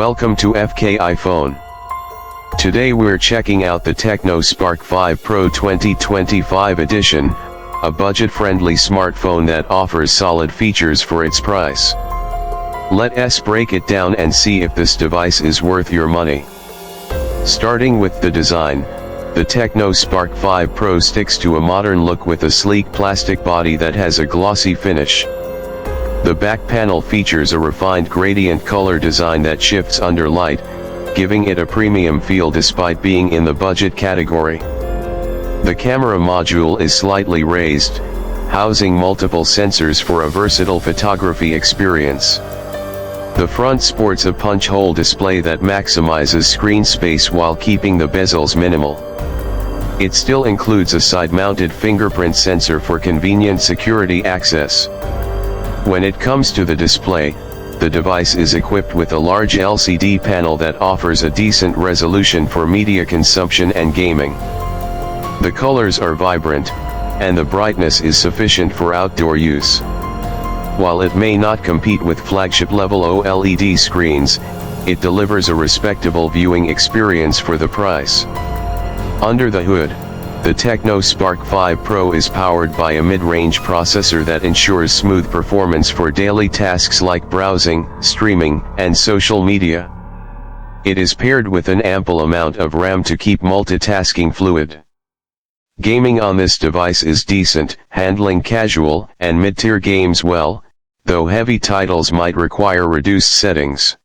Welcome to FK iPhone. Today we're checking out the Tecno SPARK 5 Pro 2025 edition, a budget-friendly smartphone that offers solid features for its price. Let us break it down and see if this device is worth your money. Starting with the design, the Tecno SPARK 5 Pro sticks to a modern look with a sleek plastic body that has a glossy finish. The back panel features a refined gradient color design that shifts under light, giving it a premium feel despite being in the budget category. The camera module is slightly raised, housing multiple sensors for a versatile photography experience. The front sports a punch-hole display that maximizes screen space while keeping the bezels minimal. It still includes a side-mounted fingerprint sensor for convenient security access. When it comes to the display, the device is equipped with a large LCD panel that offers a decent resolution for media consumption and gaming. The colors are vibrant, and the brightness is sufficient for outdoor use. While it may not compete with flagship-level OLED screens, it delivers a respectable viewing experience for the price. Under the hood, the Tecno SPARK 5 Pro is powered by a mid-range processor that ensures smooth performance for daily tasks like browsing, streaming, and social media. It is paired with an ample amount of RAM to keep multitasking fluid. Gaming on this device is decent, handling casual and mid-tier games well, though heavy titles might require reduced settings.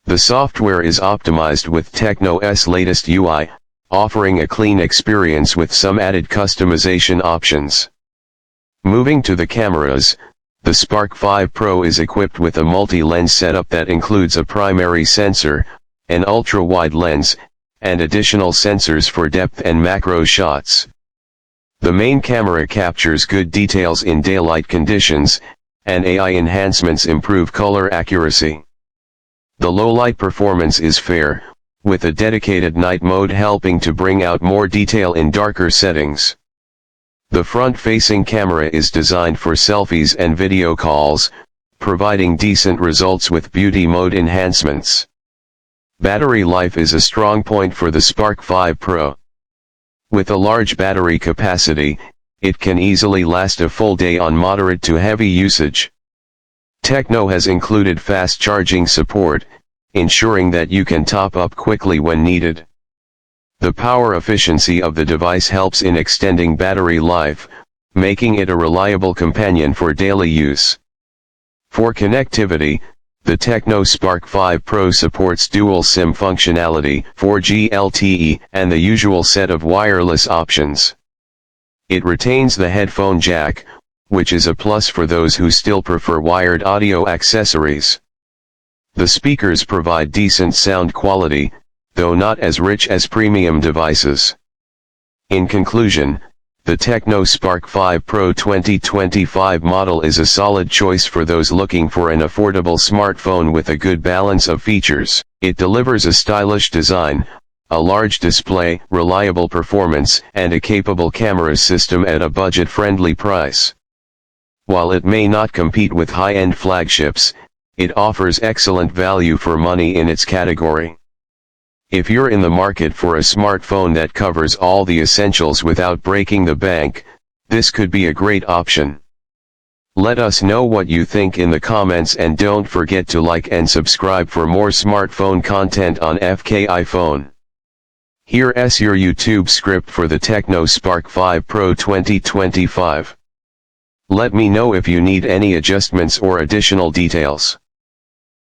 The software is optimized with Tecno's latest UI, offering a clean experience with some added customization options. Moving to the cameras, the SPARK 5 Pro is equipped with a multi-lens setup that includes a primary sensor, an ultra-wide lens, and additional sensors for depth and macro shots. The main camera captures good details in daylight conditions, and AI enhancements improve color accuracy. The low-light performance is fair, with a dedicated night mode helping to bring out more detail in darker settings. The front-facing camera is designed for selfies and video calls, providing decent results with beauty mode enhancements. Battery life is a strong point for the SPARK 5 Pro. With a large battery capacity, it can easily last a full day on moderate to heavy usage. Tecno has included fast charging support, ensuring that you can top up quickly when needed. The power efficiency of the device helps in extending battery life, making it a reliable companion for daily use. For connectivity, the Tecno SPARK 5 Pro supports dual SIM functionality, 4G LTE, and the usual set of wireless options. It retains the headphone jack, which is a plus for those who still prefer wired audio accessories. The speakers provide decent sound quality, though not as rich as premium devices. In conclusion, the Tecno SPARK 5 Pro 2025 model is a solid choice for those looking for an affordable smartphone with a good balance of features. It delivers a stylish design, a large display, reliable performance, and a capable camera system at a budget-friendly price. While it may not compete with high-end flagships, it offers excellent value for money in its category. If you're in the market for a smartphone that covers all the essentials without breaking the bank, this could be a great option. Let us know what you think in the comments and don't forget to like and subscribe for more smartphone content on FK iPhone. Here's your YouTube script for the Tecno SPARK 5 Pro 2025. Let me know if you need any adjustments or additional details.